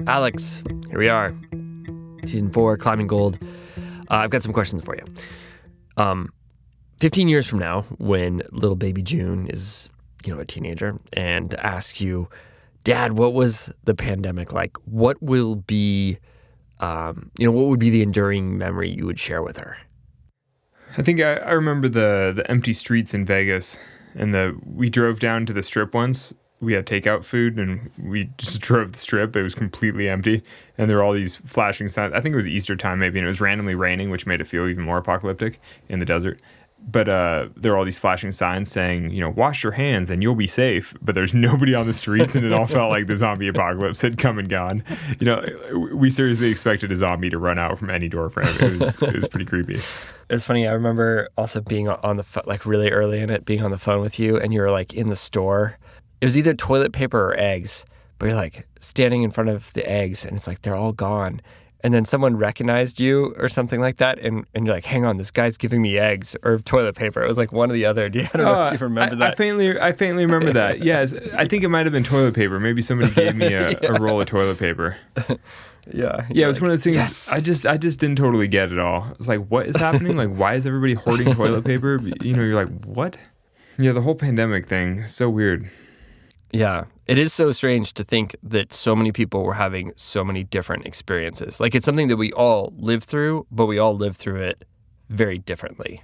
Alex, here we are. Season 4, Climbing Gold. I've got some questions for you. 15 years from now, when little baby June is, a teenager and asks you, Dad, what was the pandemic like? What will be, what would be the enduring memory you would share with her? I think I remember the empty streets in Vegas, and we drove down to the Strip once. We had takeout food, and we just drove the Strip. It was completely empty, and there were all these flashing signs. I think it was Easter time maybe, and it was randomly raining, which made it feel even more apocalyptic in the desert. But there were all these flashing signs saying, wash your hands and you'll be safe. But there's nobody on the streets, and it all felt like the zombie apocalypse had come and gone. We seriously expected a zombie to run out from any door frame. It was pretty creepy. It's funny. I remember also being on the phone, really early in it, being on the phone with you, and you were in the store. It was either toilet paper or eggs, but you're standing in front of the eggs, and it's they're all gone. And then someone recognized you or something like that, and you're like, hang on, this guy's giving me eggs or toilet paper. It was one or the other. I don't know if you remember that. I faintly remember that. Yes, I think it might have been toilet paper. Maybe somebody gave me a roll of toilet paper. Yeah. Yeah, it was one of those things. Yes. I just didn't totally get it all. It's what is happening? Why is everybody hoarding toilet paper? You're like, what? Yeah, the whole pandemic thing is so weird. Yeah, it is so strange to think that so many people were having so many different experiences. It's something that we all live through, but we all live through it very differently.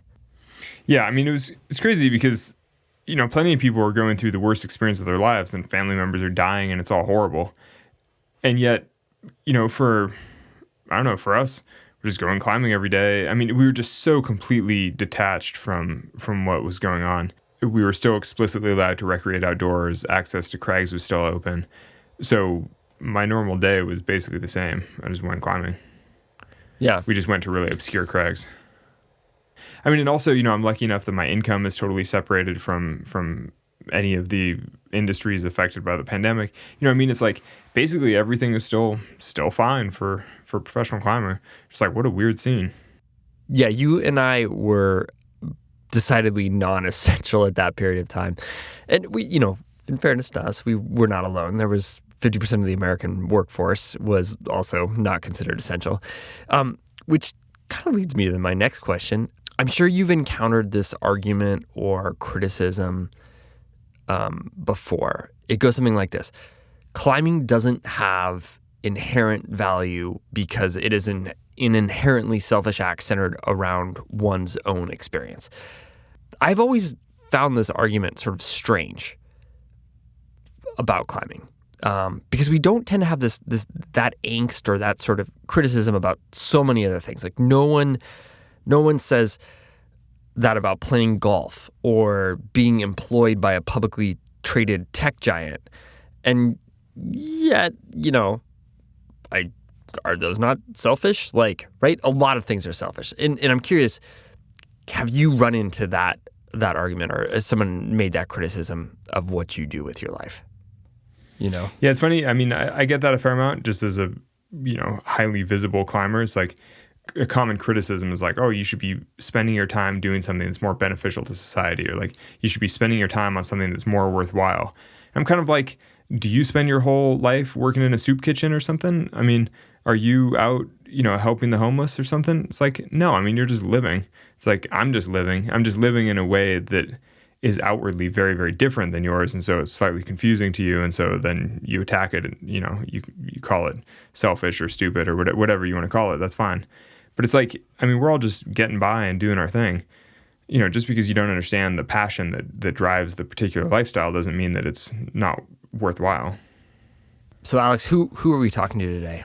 Yeah, it's crazy because, plenty of people are going through the worst experience of their lives, and family members are dying, and it's all horrible. And yet, for us, we're just going climbing every day. We were just so completely detached from what was going on. We were still explicitly allowed to recreate outdoors. Access to crags was still open. So my normal day was basically the same. I just went climbing. Yeah. We just went to really obscure crags. And also, I'm lucky enough that my income is totally separated from any of the industries affected by the pandemic. It's basically everything is still fine for a professional climber. Just what a weird scene. Yeah, you and I were decidedly non-essential at that period of time. And we, in fairness to us, we were not alone. There was 50% of the American workforce was also not considered essential, which kind of leads me to my next question. I'm sure you've encountered this argument or criticism before. It goes something like this. Climbing doesn't have inherent value because it is an inherently selfish act centered around one's own experience. I've always found this argument sort of strange about climbing because we don't tend to have that angst or that sort of criticism about so many other things. No one says that about playing golf or being employed by a publicly traded tech giant. And yet, are those not selfish? Right? A lot of things are selfish. And I'm curious, have you run into that argument, or has someone made that criticism of what you do with your life? Yeah, it's funny. I get that a fair amount just as a, highly visible climber. It's a common criticism is oh, you should be spending your time doing something that's more beneficial to society, or you should be spending your time on something that's more worthwhile. I'm kind of do you spend your whole life working in a soup kitchen or something? Are you out, helping the homeless or something? It's no, you're just living. It's I'm just living. I'm just living in a way that is outwardly very, very different than yours. And so it's slightly confusing to you. And so then you attack it and, you call it selfish or stupid or whatever you want to call it. That's fine. But it's we're all just getting by and doing our thing. Just because you don't understand the passion that drives the particular lifestyle doesn't mean that it's not worthwhile. So Alex, who are we talking to today?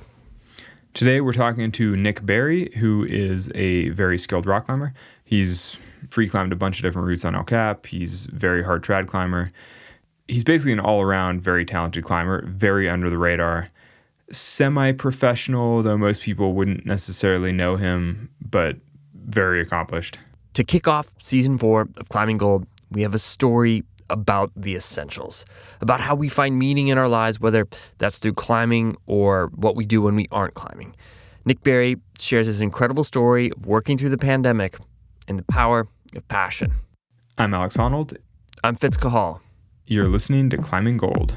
Today we're talking to Nik Berry, who is a very skilled rock climber. He's free climbed a bunch of different routes on El Cap. He's a very hard trad climber. He's basically an all-around very talented climber, very under the radar, semi-professional, though most people wouldn't necessarily know him, but very accomplished. To kick off season 4 of Climbing Gold, we have a story about the essentials, about how we find meaning in our lives, whether that's through climbing or what we do when we aren't climbing. Nik Berry shares his incredible story of working through the pandemic and the power of passion. I'm Alex Honnold. I'm Fitz Cahal. You're listening to Climbing Gold.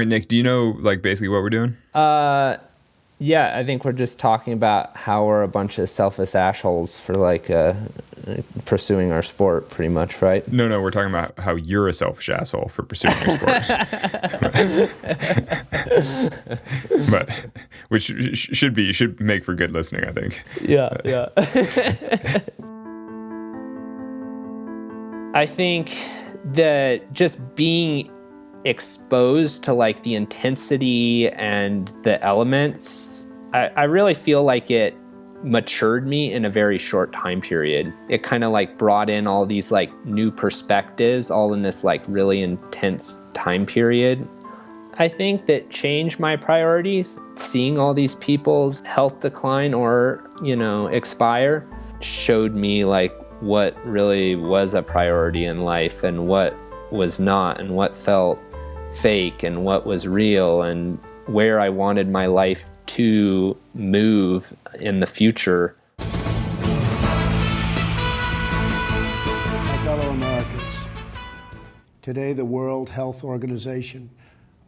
right, Nick, do you know like basically what we're doing? Yeah, I think we're just talking about how we're a bunch of selfish assholes for like pursuing our sport, pretty much, right? No, we're talking about how you're a selfish asshole for pursuing your sport. But which should make for good listening, I think. Yeah. I think that just being exposed to like the intensity and the elements, I really feel like it matured me in a very short time period. It kind of like brought in all these like new perspectives all in this like really intense time period. I think that changed my priorities. Seeing all these people's health decline or, expire showed me like what really was a priority in life and what was not, and what felt fake and what was real, and where I wanted my life to move in the future. My fellow Americans, today the World Health Organization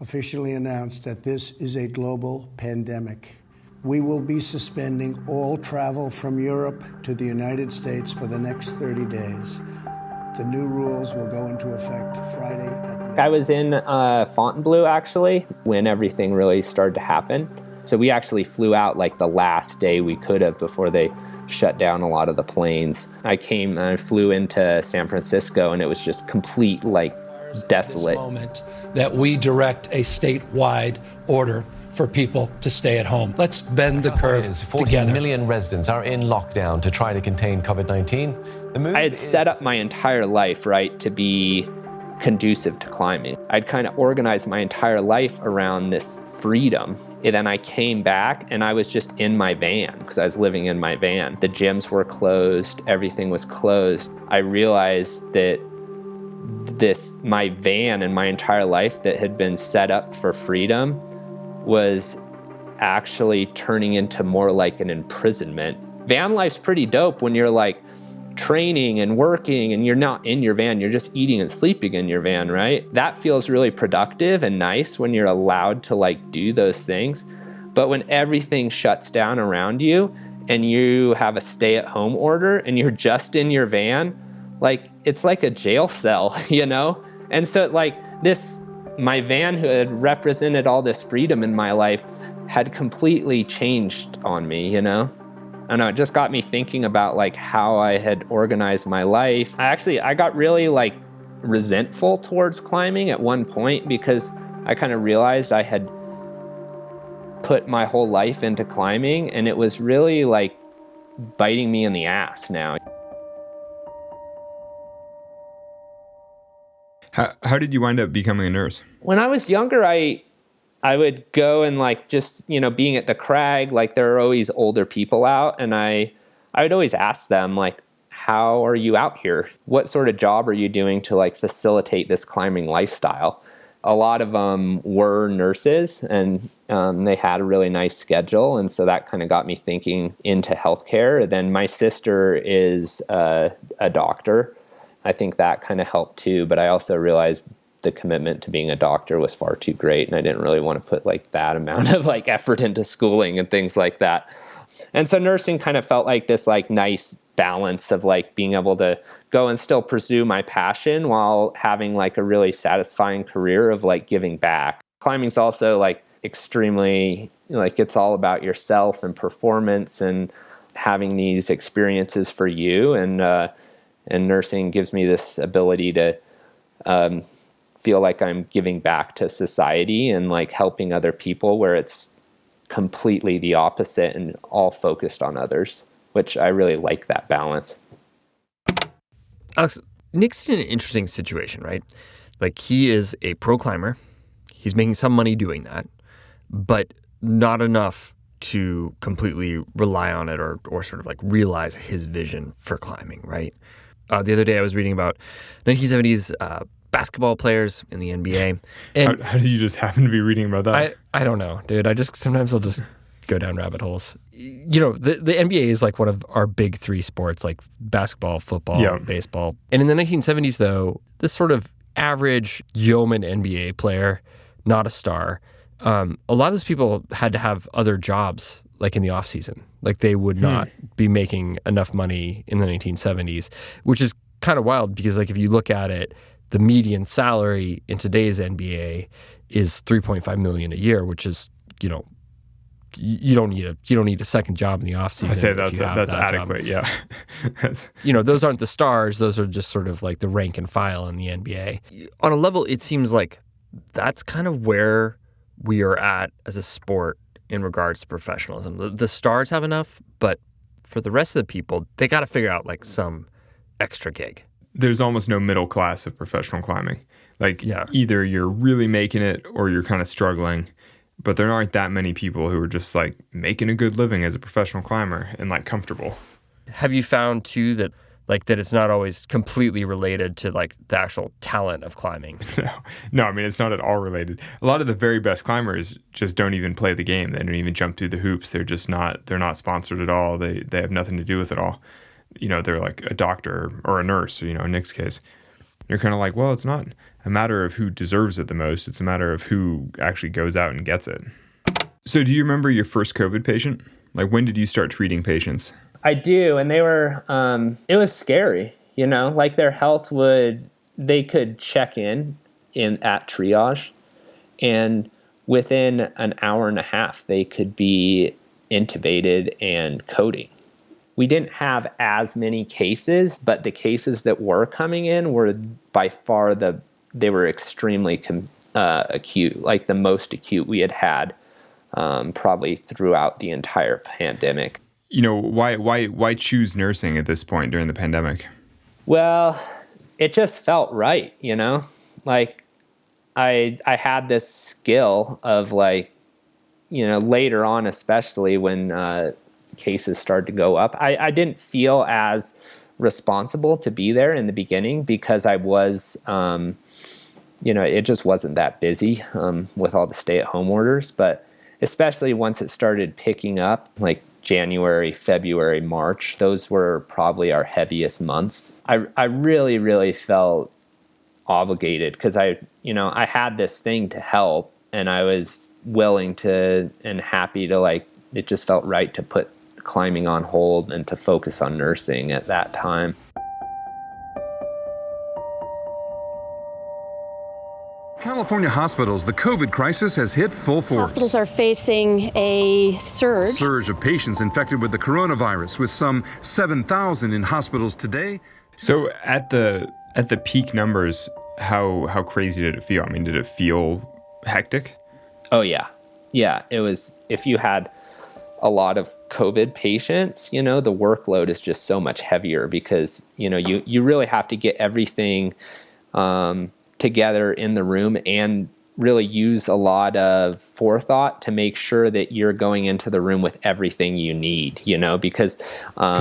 officially announced that this is a global pandemic. We will be suspending all travel from Europe to the United States for the next 30 days. The new rules will go into effect Friday at night. I was in Fontainebleau, actually, when everything really started to happen. So we actually flew out like the last day we could have before they shut down a lot of the planes. I flew into San Francisco, and it was just complete, like, desolate. This moment that we direct a statewide order for people to stay at home. Let's bend the curve 14 together. million residents are in lockdown to try to contain COVID-19. I had set up my entire life, right, to be conducive to climbing. I'd kind of organized my entire life around this freedom. And then I came back and I was just in my van because I was living in my van. The gyms were closed, everything was closed. I realized that my van and my entire life that had been set up for freedom was actually turning into more like an imprisonment. Van life's pretty dope when you're like training and working and you're not in your van, you're just eating and sleeping in your van, right? That feels really productive and nice when you're allowed to like do those things. But when everything shuts down around you and you have a stay-at-home order and you're just in your van, like it's like a jail cell, And so like my van, who had represented all this freedom in my life, had completely changed on me, I don't know, it just got me thinking about like how I had organized my life. I got really like resentful towards climbing at one point because I kind of realized I had put my whole life into climbing and it was really like biting me in the ass now. How did you wind up becoming a nurse? When I was younger, I would go and like just, being at the crag, like there are always older people out. And I would always ask them like, how are you out here? What sort of job are you doing to like facilitate this climbing lifestyle? A lot of them were nurses and they had a really nice schedule. And so that kind of got me thinking into healthcare. Then my sister is a doctor. I think that kind of helped too. But I also realized the commitment to being a doctor was far too great. And I didn't really want to put like that amount of like effort into schooling and things like that. And so nursing kind of felt like this like nice balance of like being able to go and still pursue my passion while having like a really satisfying career of like giving back. Climbing's also like extremely, like it's all about yourself and performance and having these experiences for you. And nursing gives me this ability to feel like I'm giving back to society and like helping other people, where it's completely the opposite and all focused on others, which I really like that balance. Alex, Nick's in an interesting situation, right? Like he is a pro climber. He's making some money doing that, but not enough to completely rely on it or sort of like realize his vision for climbing, right? The other day I was reading about 1970s basketball players in the NBA. And how did you just happen to be reading about that? I don't know, dude. Sometimes I'll just go down rabbit holes. The NBA is like one of our big three sports, like basketball, football, baseball. And in the 1970s, though, this sort of average yeoman NBA player not a star. A lot of those people had to have other jobs, like in the off season. Like they would not be making enough money in the 1970s, which is kind of wild because like if you look at it, the median salary in today's NBA is $3.5 million a year, which is, you know, you don't need a second job in the off season. I say that's adequate. Job. Yeah. You know, those aren't the stars. Those are just sort of like the rank and file in the NBA. On a level, it seems like that's kind of where we are at as a sport in regards to professionalism. The stars have enough, but for the rest of the people, they got to figure out like some extra gig. There's almost no middle class of professional climbing. Like either you're really making it or you're kind of struggling. But there aren't that many people who are just like making a good living as a professional climber and like comfortable. Have you found too that it's not always completely related to like the actual talent of climbing? No, I mean, it's not at all related. A lot of the very best climbers just don't even play the game. They don't even jump through the hoops. They're not sponsored at all. They have nothing to do with it all. You know, they're like a doctor or a nurse, you know, in Nik's case. You're kind of like, well, it's not a matter of who deserves it the most. It's a matter of who actually goes out and gets it. So do you remember your first COVID patient? Like, when did you start treating patients? I do. And they were, it was scary, you know, like their health they could check in at triage, and within an hour and a half, they could be intubated and coding. We didn't have as many cases, but the cases that were coming in were by far they were extremely acute, like the most acute we had probably throughout the entire pandemic. You know, why choose nursing at this point during the pandemic? Well, it just felt right, you know? Like I had this skill of like, you know, later on, especially when cases started to go up, I didn't feel as responsible to be there in the beginning because I was, you know, it just wasn't that busy with all the stay-at-home orders. But especially once it started picking up, like January, February, March, those were probably our heaviest months. I really, really felt obligated because I had this thing to help, and I was willing to and happy to, like, it just felt right to put climbing on hold and to focus on nursing at that time. California hospitals, the COVID crisis has hit full force. Hospitals are facing a surge of patients infected with the coronavirus, with some 7,000 in hospitals today. So at the peak numbers, how crazy did it feel? I mean, did it feel hectic? Oh yeah. Yeah, it was. If you had a lot of COVID patients, you know, the workload is just so much heavier because, you know, you really have to get everything together in the room and really use a lot of forethought to make sure that you're going into the room with everything you need, you know, because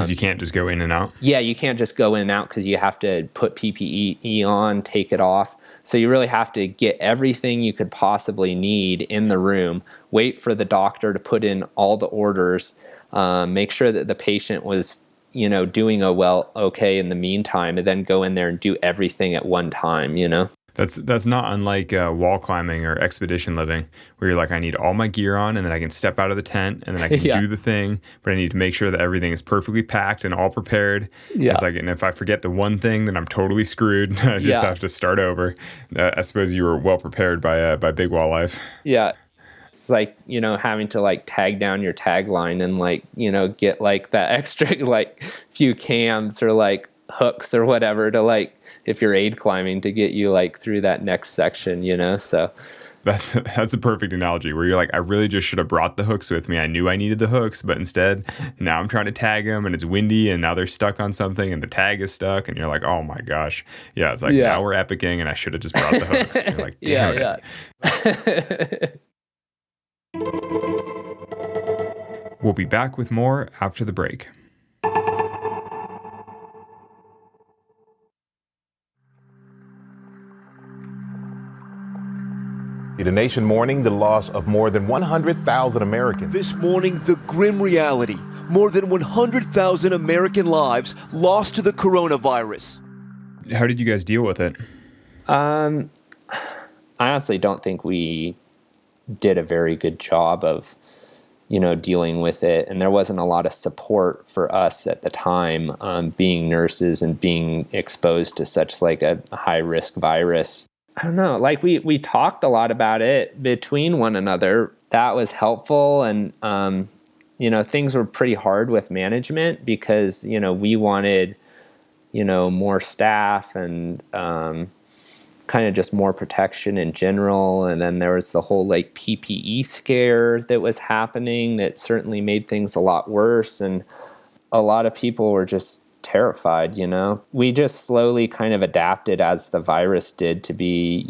you can't just go in and out. Yeah, you can't just go in and out because you have to put PPE on, take it off. So you really have to get everything you could possibly need in the room, wait for the doctor to put in all the orders, make sure that the patient was, you know, doing okay in the meantime, and then go in there and do everything at one time, you know? That's not unlike wall climbing or expedition living, where you're like, I need all my gear on, and then I can step out of the tent, and then I can do the thing, but I need to make sure that everything is perfectly packed and all prepared. Yeah. It's like, and if I forget the one thing, then I'm totally screwed. I just have to start over. I suppose you were well prepared by big wall life. Yeah. It's like, you know, having to like tag down your tagline and like, you know, get like that extra like few cams or like hooks or whatever to like, if you're aid climbing, to get you like through that next section, you know? So that's a perfect analogy where you're like, I really just should have brought the hooks with me. I knew I needed the hooks, but instead now I'm trying to tag them and it's windy and now they're stuck on something and the tag is stuck and you're like, oh my gosh. Yeah. It's like, now we're epicing and I should have just brought the hooks. And you're like, damn it. We'll be back with more after the break. The nation mourning the loss of more than 100,000 Americans. This morning, the grim reality. More than 100,000 American lives lost to the coronavirus. How did you guys deal with it? I I honestly don't think we did a very good job of, dealing with it. And there wasn't a lot of support for us at the time, being nurses and being exposed to such like a high risk virus. I don't know, like we talked a lot about it between one another. That was helpful. And, things were pretty hard with management because, we wanted, more staff and, kind of just more protection in general. And then there was the whole like PPE scare that was happening that certainly made things a lot worse. And a lot of people were just terrified, We just slowly kind of adapted as the virus did to be,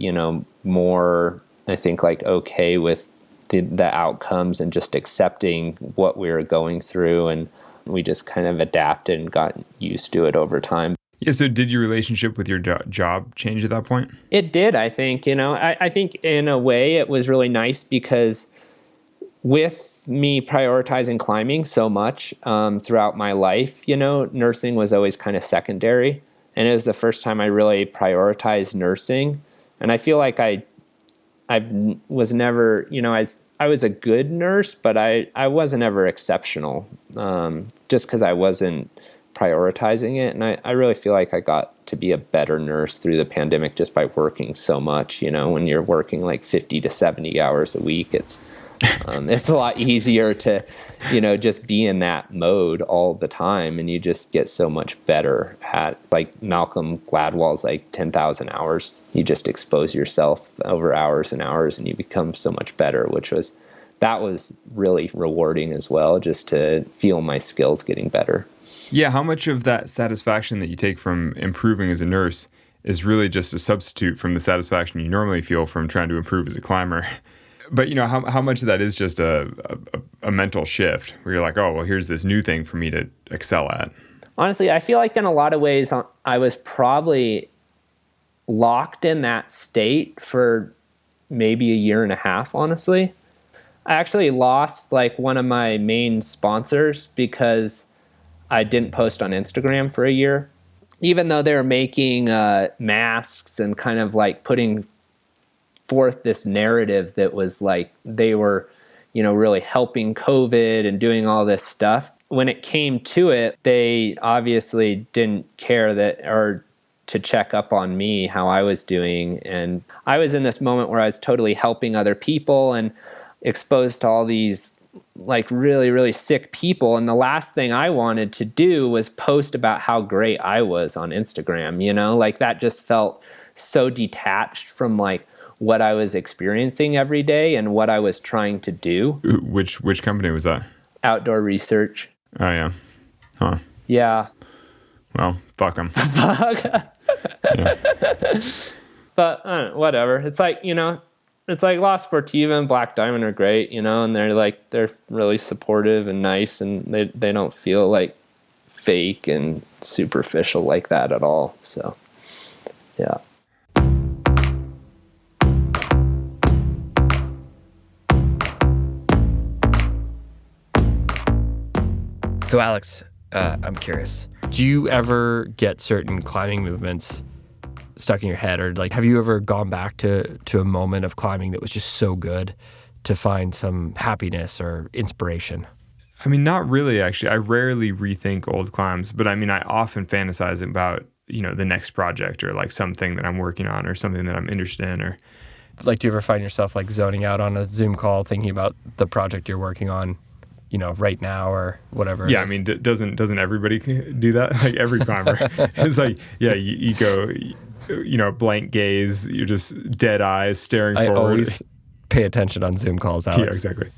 more, I think, like okay with the outcomes and just accepting what we were going through. And we just kind of adapted and got used to it over time. Yeah, so did your relationship with your job change at that point? It did, I think. I think in a way it was really nice because with me prioritizing climbing so much throughout my life, nursing was always kind of secondary. And it was the first time I really prioritized nursing. And I feel like I was never, I was a good nurse, but I wasn't ever exceptional just because I wasn't prioritizing it. And I really feel like I got to be a better nurse through the pandemic just by working so much. When you're working like 50 to 70 hours a week, it's a lot easier to, just be in that mode all the time. And you just get so much better at, like Malcolm Gladwell's like 10,000 hours. You just expose yourself over hours and hours and you become so much better, that was really rewarding as well, just to feel my skills getting better. Yeah, how much of that satisfaction that you take from improving as a nurse is really just a substitute from the satisfaction you normally feel from trying to improve as a climber? But, how much of that is just a mental shift where you're like, oh, well, here's this new thing for me to excel at? Honestly, I feel like in a lot of ways, I was probably locked in that state for maybe a year and a half, honestly. I actually lost like one of my main sponsors because I didn't post on Instagram for a year. Even though they were making masks and kind of like putting forth this narrative that was like they were, really helping COVID and doing all this stuff. When it came to it, they obviously didn't care or to check up on me, how I was doing. And I was in this moment where I was totally helping other people and exposed to all these like really, really sick people. And the last thing I wanted to do was post about how great I was on Instagram, like that just felt so detached from like what I was experiencing every day and what I was trying to do. Which company was that? Outdoor Research. Oh, yeah. Huh. Yeah. Well, fuck them. Fuck. Yeah. But whatever. It's like, it's like La Sportiva and Black Diamond are great, and they're really supportive and nice, and they don't feel like fake and superficial like that at all. So, yeah. So Alex, I'm curious, do you ever get certain climbing movements stuck in your head, or like have you ever gone back to a moment of climbing that was just so good to find some happiness or inspiration? I mean, not really, actually. I rarely rethink old climbs, but I mean, I often fantasize about, the next project or like something that I'm working on or something that I'm interested in. Or like, do you ever find yourself like zoning out on a Zoom call thinking about the project you're working on, right now or whatever? Yeah, I mean, doesn't everybody do that? Like every climber. It's like, yeah, you go, blank gaze, you're just dead eyes staring forward. I always pay attention on Zoom calls, Alex. Yeah, exactly.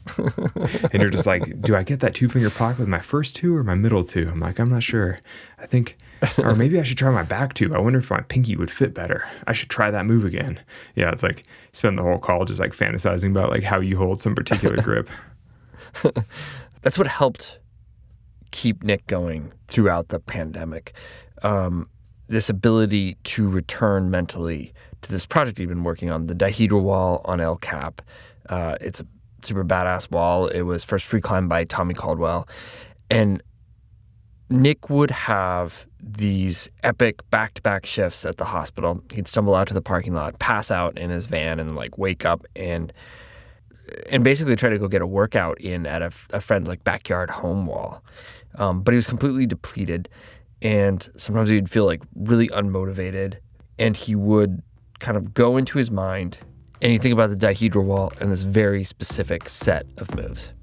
And you're just like, do I get that 2-finger pocket with my first two or my middle two? I'm like, I'm not sure. I think, or maybe I should try my back two. I wonder if my pinky would fit better. I should try that move again. Yeah, it's like spend the whole call just like fantasizing about like how you hold some particular grip. That's what helped keep Nik going throughout the pandemic. This ability to return mentally to this project he'd been working on, the dihedral wall on El Cap. It's a super badass wall. It was first free climbed by Tommy Caldwell. And Nik would have these epic back-to-back shifts at the hospital. He'd stumble out to the parking lot, pass out in his van, and like wake up and basically try to go get a workout in at a friend's like backyard home wall. But he was completely depleted, and sometimes he'd feel like really unmotivated, and he would kind of go into his mind, and you think about the dihedral wall and this very specific set of moves.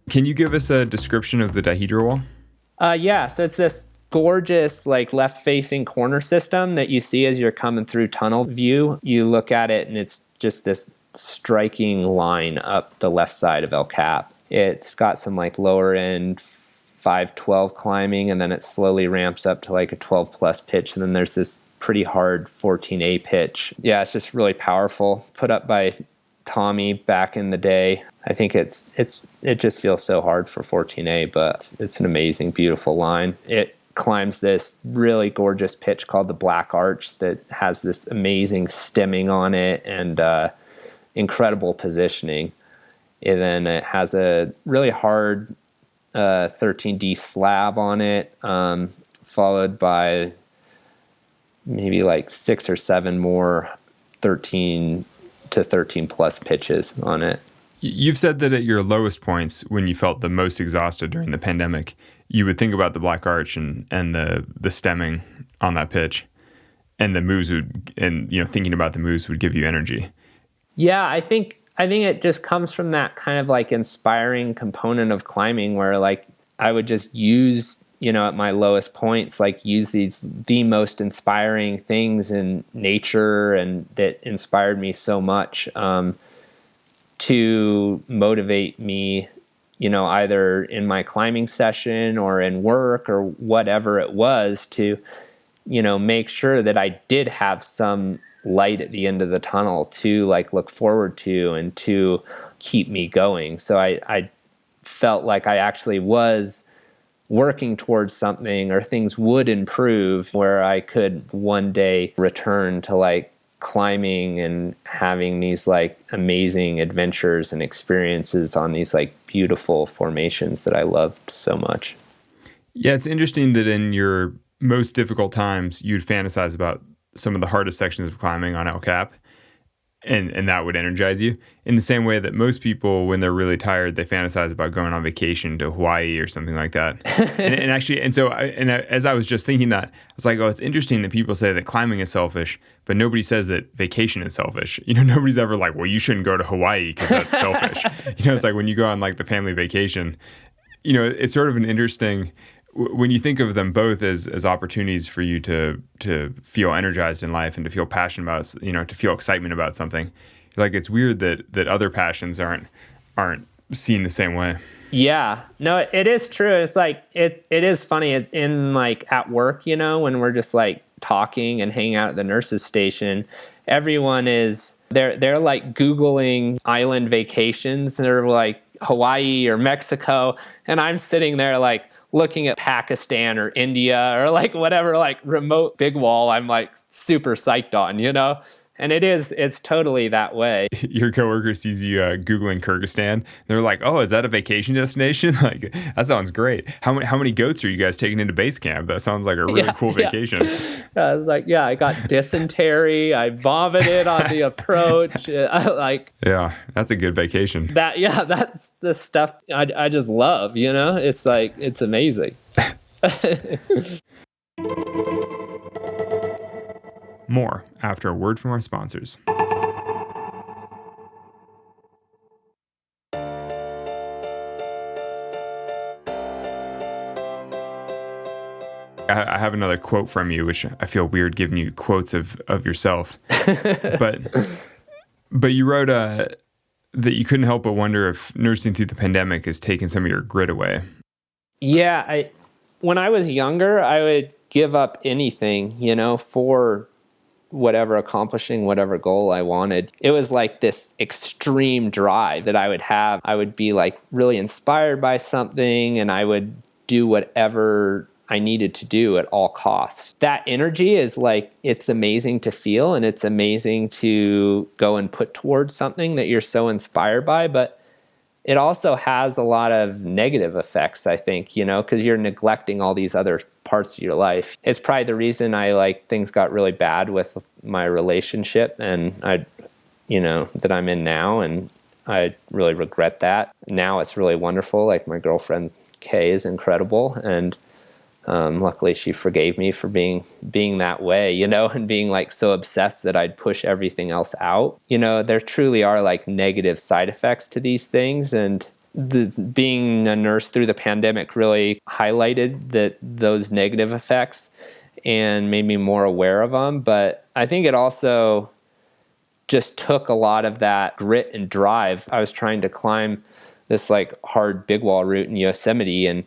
Can you give us a description of the dihedral wall? Yeah, so it's this gorgeous like left-facing corner system that you see as you're coming through tunnel view. You look at it and it's just this striking line up the left side of El Cap. It's got some like lower end 512 climbing, and then it slowly ramps up to like a 12 plus pitch, and then there's this pretty hard 14A pitch. Yeah, it's just really powerful. Put up by Tommy back in the day. I think it just feels so hard for 14A, but it's an amazing, beautiful line. It climbs this really gorgeous pitch called the Black Arch that has this amazing stemming on it and incredible positioning. And then it has a really hard 13D slab on it, followed by maybe like 6 or 7 more 13 to 13 plus pitches on it. You've said that at your lowest points, when you felt the most exhausted during the pandemic, you would think about the Black Arch and the stemming on that pitch, and the moves thinking about the moves would give you energy. Yeah, I think it just comes from that kind of like inspiring component of climbing where like I would just use, at my lowest points, like use the most inspiring things in nature and that inspired me so much to motivate me, either in my climbing session or in work or whatever it was to, make sure that I did have some light at the end of the tunnel to like look forward to and to keep me going. So I felt like I actually was working towards something, or things would improve where I could one day return to like climbing and having these like amazing adventures and experiences on these like beautiful formations that I loved so much. Yeah, it's interesting that in your most difficult times, you'd fantasize about some of the hardest sections of climbing on El Cap, and that would energize you. In the same way that most people, when they're really tired, they fantasize about going on vacation to Hawaii or something like that. As I was just thinking that, I was like, oh, it's interesting that people say that climbing is selfish, but nobody says that vacation is selfish. Nobody's ever like, well, you shouldn't go to Hawaii because that's selfish. It's like when you go on like the family vacation, it's sort of an interesting, when you think of them both as opportunities for you to feel energized in life and to feel passionate about, to feel excitement about something, like it's weird that other passions aren't seen the same way. Yeah, no, it is true. It's like, it is funny in like at work, when we're just like talking and hanging out at the nurses station, everyone is, they're like Googling island vacations, or like Hawaii or Mexico. And I'm sitting there like, looking at Pakistan or India or like whatever, like remote big wall I'm like super psyched on, And it's totally that way. Your coworker sees you Googling Kyrgyzstan. They're like, oh, is that a vacation destination? Like, that sounds great. How many goats are you guys taking into base camp? That sounds like a really cool vacation. Yeah, I was like, yeah, I got dysentery. I vomited on the approach. Yeah, that's a good vacation. That's the stuff I just love, It's like, it's amazing. More after a word from our sponsors. I have another quote from you, which I feel weird giving you quotes of yourself. but you wrote that you couldn't help but wonder if nursing through the pandemic has taken some of your grit away. Yeah, when I was younger, I would give up anything, for accomplishing whatever goal I wanted. It was like this extreme drive that I would have. I would be like really inspired by something, and I would do whatever I needed to do at all costs. That energy is like, it's amazing to feel, and it's amazing to go and put towards something that you're so inspired by, but it also has a lot of negative effects, I think, because you're neglecting all these other parts of your life. It's probably the reason things got really bad with my relationship and that I'm in now, and I really regret that. Now it's really wonderful. Like, my girlfriend Kay is incredible, and luckily she forgave me for being that way, and being like so obsessed that I'd push everything else out. There truly are like negative side effects to these things, and being a nurse through the pandemic really highlighted those negative effects and made me more aware of them. But I think it also just took a lot of that grit and drive. I was trying to climb this like hard big wall route in Yosemite, and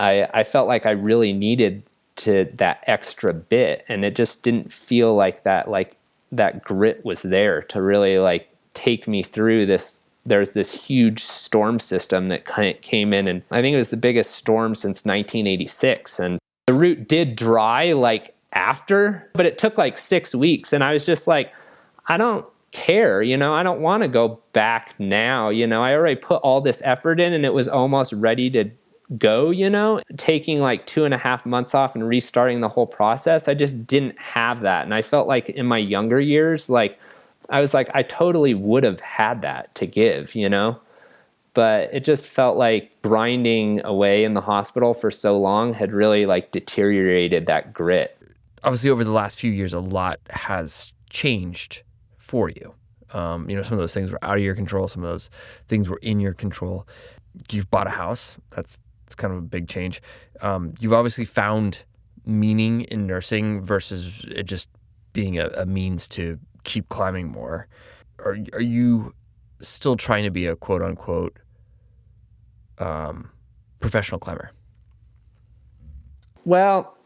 I felt like I really needed that extra bit, and it just didn't feel like that grit was there to really like take me through this. There's this huge storm system that came in, and I think it was the biggest storm since 1986. And the route did dry like after, but it took like 6 weeks, and I was just like, I don't care, I don't want to go back now. I already put all this effort in, and it was almost ready to go, taking like 2.5 months off and restarting the whole process. I just didn't have that. And I felt like in my younger years, like I was like, I totally would have had that to give, but it just felt like grinding away in the hospital for so long had really like deteriorated that grit. Obviously, over the last few years, a lot has changed for you. Some of those things were out of your control. Some of those things were in your control. You've bought a house. It's kind of a big change. You've obviously found meaning in nursing versus it just being a means to keep climbing more. Are you still trying to be a quote unquote professional climber? Well,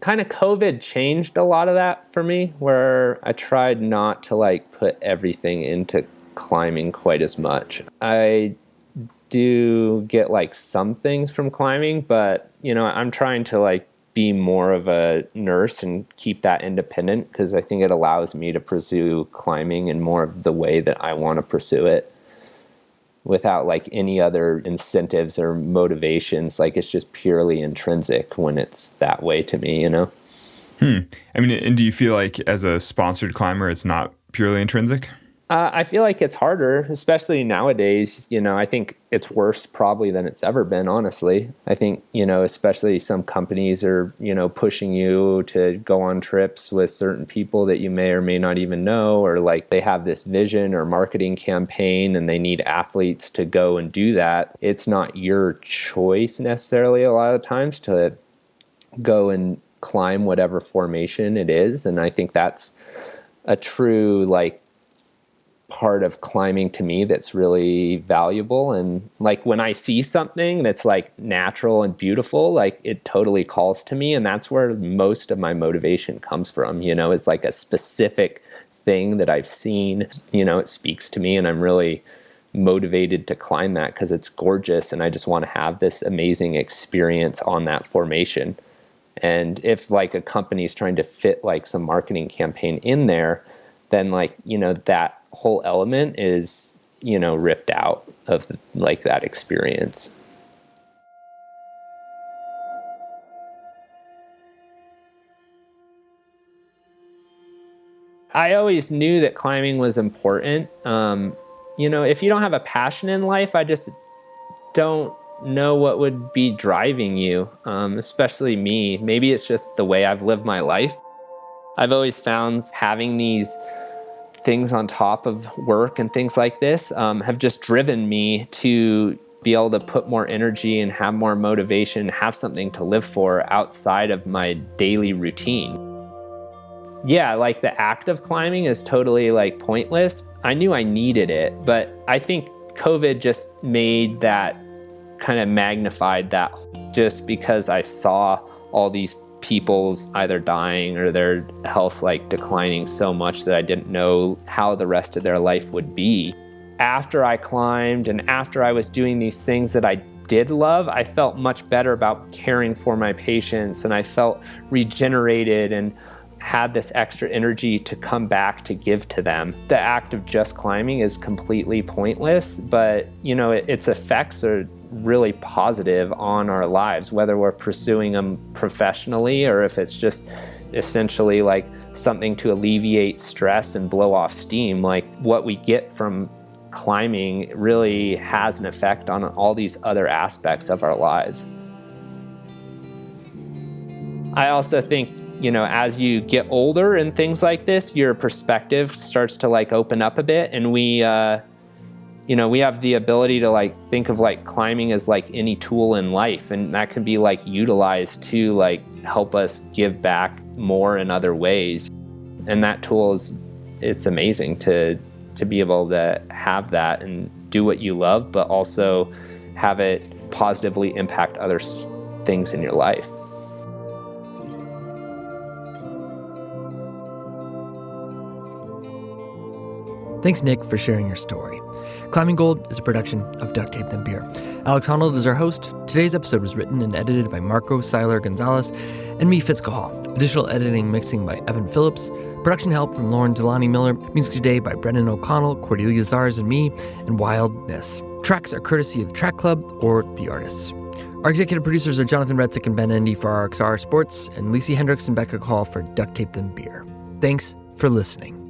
kind of COVID changed a lot of that for me, where I tried not to like put everything into climbing quite as much. I do get like some things from climbing, but I'm trying to like be more of a nurse and keep that independent, because I think it allows me to pursue climbing in more of the way that I want to pursue it without like any other incentives or motivations. Like, it's just purely intrinsic when it's that way to me, I mean, and do you feel like as a sponsored climber, it's not purely intrinsic? I feel like it's harder, especially nowadays. I think it's worse probably than it's ever been, honestly. I think, especially some companies are, pushing you to go on trips with certain people that you may or may not even know, or like they have this vision or marketing campaign and they need athletes to go and do that. It's not your choice necessarily a lot of times to go and climb whatever formation it is. And I think that's a true like part of climbing to me that's really valuable. And like when I see something that's like natural and beautiful, like it totally calls to me, and that's where most of my motivation comes from. It's like a specific thing that I've seen, it speaks to me, and I'm really motivated to climb that because it's gorgeous, and I just want to have this amazing experience on that formation. And if like a company's trying to fit like some marketing campaign in there, then like, that whole element is, ripped out of like that experience. I always knew that climbing was important. If you don't have a passion in life, I just don't know what would be driving you, especially me. Maybe it's just the way I've lived my life. I've always found having these things on top of work and things like this have just driven me to be able to put more energy and have more motivation, have something to live for outside of my daily routine. Yeah, like the act of climbing is totally like pointless. I knew I needed it, but I think COVID just made that, kind of magnified that, just because I saw all these people's either dying or their health like declining so much that I didn't know how the rest of their life would be. After I climbed and after I was doing these things that I did love, I felt much better about caring for my patients, and I felt regenerated and had this extra energy to come back to give to them. The act of just climbing is completely pointless, but its effects are really positive on our lives, whether we're pursuing them professionally or if it's just essentially like something to alleviate stress and blow off steam. Like, what we get from climbing really has an effect on all these other aspects of our lives. I also think, as you get older and things like this, your perspective starts to like open up a bit, and we have the ability to like think of like climbing as like any tool in life, and that can be like utilized to like help us give back more in other ways. And that tool it's amazing to be able to have that and do what you love, but also have it positively impact other things in your life. Thanks, Nik, for sharing your story. Climbing Gold is a production of Duct Tape Then Beer. Alex Honnold is our host. Today's episode was written and edited by Marco Seiler Gonzalez and me, Fitz Cahall. Additional editing mixing by Evan Phillips. Production help from Lauren Delani Miller. Music today by Brendan O'Connell, Cordelia Zars, and me, and Wildness. Tracks are courtesy of Track Club or the artists. Our executive producers are Jonathan Redsick and Ben Endy for RXR Sports, and Lacey Hendricks and Becca Call for Duct Tape Then Beer. Thanks for listening.